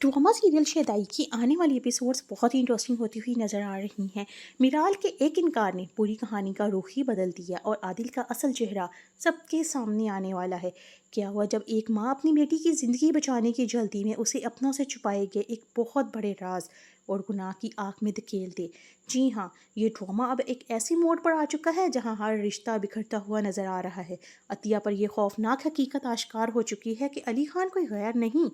Drama serial शहदाई की आने वाली एपिसोड्स बहुत ही इंटरेस्टिंग होती हुई नज़र आ रही हैं। मिराल के एक इनकार ने पूरी कहानी का रुख ही बदल दिया और आदिल का असल चेहरा सबके सामने आने वाला है। क्या हुआ जब एक माँ अपनी बेटी की ज़िंदगी बचाने की जल्दी में उसे अपनों से छुपाए गए एक बहुत बड़े राज और गुनाह की आग में धकेल दे। जी हाँ, ये ड्रामा अब एक ऐसी मोड़ पर आ चुका है जहाँ हर रिश्ता बिखरता हुआ नज़र आ रहा है। अतिया पर यह खौफनाक हकीकत आश्कार हो चुकी है कि अली खान कोई गैर नहीं,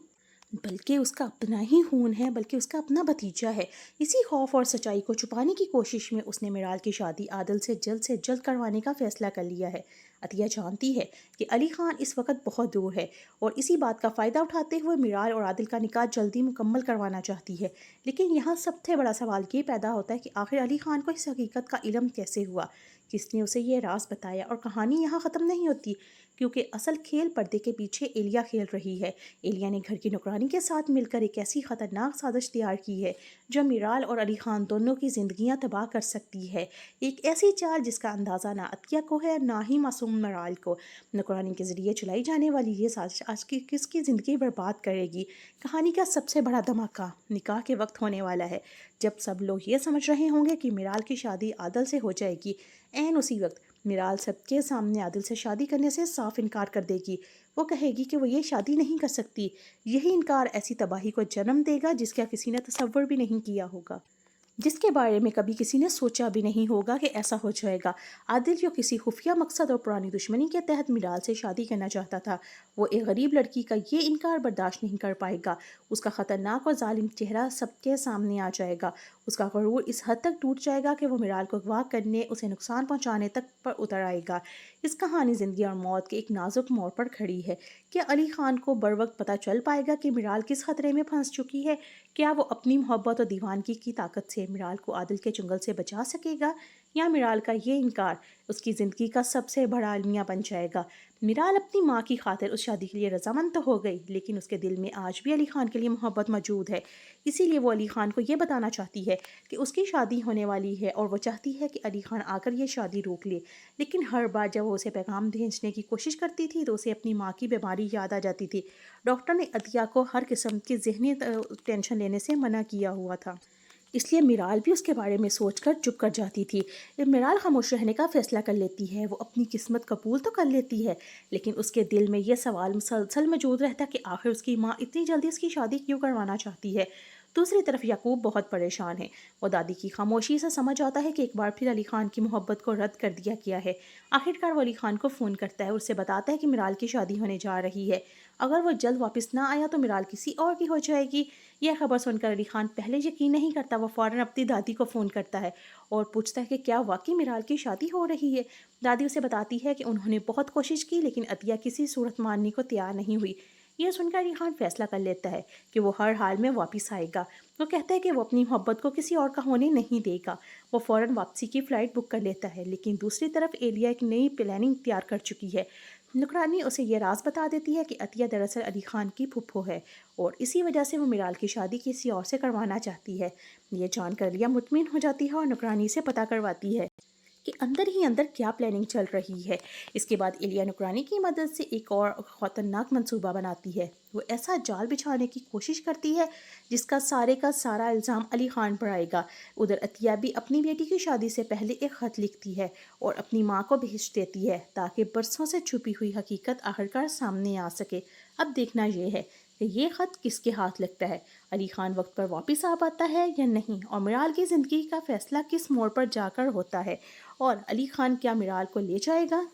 बल्कि उसका अपना ही खून है, बल्कि उसका अपना भतीजा है। इसी खौफ और सच्चाई को छुपाने की कोशिश में उसने मिराल की शादी आदिल से जल्द करवाने का फैसला कर लिया है। अतिया जानती है कि अली खान इस वक्त बहुत दूर है और इसी बात का फ़ायदा उठाते हुए मिराल और आदिल का निकाह जल्दी मुकम्मल करवाना चाहती है। लेकिन यहाँ सबसे बड़ा सवाल ये पैदा होता है कि आखिर अली खान को इस हकीकत का इल्म कैसे हुआ, किसने उसे ये राज बताया। और कहानी यहाँ ख़त्म नहीं होती, क्योंकि असल खेल पर्दे के पीछे एलिया खेल रही है। एलिया ने घर की नौकरानी के साथ मिलकर एक ऐसी खतरनाक साजिश तैयार की है जो मिराल और अली खान दोनों की ज़िंदगियां तबाह कर सकती है। एक ऐसी चाल जिसका अंदाज़ा ना अतिया को है ना ही मासूम मिराल को। नौकरानी के ज़रिए चलाई जाने वाली ये साजिश आज की किसकी ज़िंदगी बर्बाद करेगी। कहानी का सबसे बड़ा धमाका निकाह के वक्त होने वाला है, जब सब लोग ये समझ रहे होंगे कि मिराल की शादी आदिल से हो जाएगी। ऐन उसी वक्त मिराल सबके सामने आदिल से शादी करने से साफ इनकार कर देगी। वो कहेगी कि वो ये शादी नहीं कर सकती। यही इनकार ऐसी तबाही को जन्म देगा जिसका किसी ने तसव्वुर भी नहीं किया होगा, जिसके बारे में कभी किसी ने सोचा भी नहीं होगा कि ऐसा हो जाएगा। आदिल जो किसी खुफिया मकसद और पुरानी दुश्मनी के तहत मिराल से शादी करना चाहता था, वो एक गरीब लड़की का ये इनकार बर्दाश्त नहीं कर पाएगा। उसका ख़तरनाक और जालिम चेहरा सबके सामने आ जाएगा। उसका गरूर इस हद तक टूट जाएगा कि वो मिराल को अगवा करने, उसे नुकसान पहुंचाने तक पर उतर आएगा। इस कहानी ज़िंदगी और मौत के एक नाजुक मोड़ पर खड़ी है। क्या अली खान को बर वक्त पता चल पाएगा कि मिराल किस खतरे में फंस चुकी है? क्या वो अपनी मोहब्बत और दीवानगी की ताकत से मिराल को आदिल के चंगल से बचा सकेगा, या मिराल का ये इनकार उसकी ज़िंदगी का सबसे बड़ा अलमिया बन जाएगा? मिराल अपनी माँ की खातिर उस शादी के लिए रजामंद तो हो गई, लेकिन उसके दिल में आज भी अली खान के लिए मोहब्बत मौजूद है। इसीलिए वो अली खान को ये बताना चाहती है कि उसकी शादी होने वाली है और वो चाहती है कि अली खान आकर ये शादी रोक ले। लेकिन हर बार जब वो उसे पैगाम भेजने की कोशिश करती थी तो उसे अपनी माँ की बीमारी याद आ जाती थी। डॉक्टर ने अतिया को हर किस्म की ज़हनी टेंशन लेने से मना किया हुआ था, इसलिए मिराल भी उसके बारे में सोचकर चुप कर जाती थी। मिराल खामोश रहने का फैसला कर लेती है। वो अपनी किस्मत कबूल तो कर लेती है, लेकिन उसके दिल में यह सवाल मुसलसल मौजूद रहता है कि आखिर उसकी माँ इतनी जल्दी उसकी शादी क्यों करवाना चाहती है। दूसरी तरफ याकूब बहुत परेशान है। वो दादी की खामोशी से समझ आता है कि एक बार फिर अली खान की मोहब्बत को रद्द कर दिया गया है। आखिरकार वो अली खान को फ़ोन करता है और उससे बताता है कि मिराल की शादी होने जा रही है। अगर वो जल्द वापस ना आया तो मिराल किसी और की हो जाएगी। यह खबर सुनकर अली खान पहले यकीन नहीं करता। वो फ़ौरन अपनी दादी को फ़ोन करता है और पूछता है कि क्या वाकई मिराल की शादी हो रही है। दादी उसे बताती है कि उन्होंने बहुत कोशिश की, लेकिन अतिया किसी सूरत मानने को तैयार नहीं हुई। यह सुनकर अली खान फैसला कर लेता है कि वो हर हाल में वापस आएगा। वो कहता है कि वो अपनी मोहब्बत को किसी और का होने नहीं देगा। वो फ़ौरन वापसी की फ़्लाइट बुक कर लेता है, लेकिन दूसरी तरफ एलिया एक नई प्लानिंग तैयार कर चुकी है। नुकरानी उसे ये राज बता देती है कि अतिया दरअसल अली खान की फूफो है और इसी वजह से वो मिराल की शादी किसी और से करवाना चाहती है। ये जानकर लिया मुतमिन हो जाती है और नुकरानी से पता करवाती है कि अंदर ही अंदर क्या प्लानिंग चल रही है। इसके बाद इलिया नुकरानी की मदद से एक और ख़तरनाक मंसूबा बनाती है। वो ऐसा जाल बिछाने की कोशिश करती है जिसका सारे का सारा इल्ज़ाम अली खान पर आएगा। उधर अतिया भी अपनी बेटी की शादी से पहले एक ख़त लिखती है और अपनी माँ को भेज देती है ताकि बरसों से छुपी हुई हकीकत आखिरकार सामने आ सके। अब देखना यह है कि ये ख़त किसके हाथ लगता है। अली खान वक्त पर वापस आ पाता है या नहीं, और मिराल की ज़िंदगी का फ़ैसला किस मोड़ पर जाकर होता है, और अली खान क्या मिराल को ले जाएगा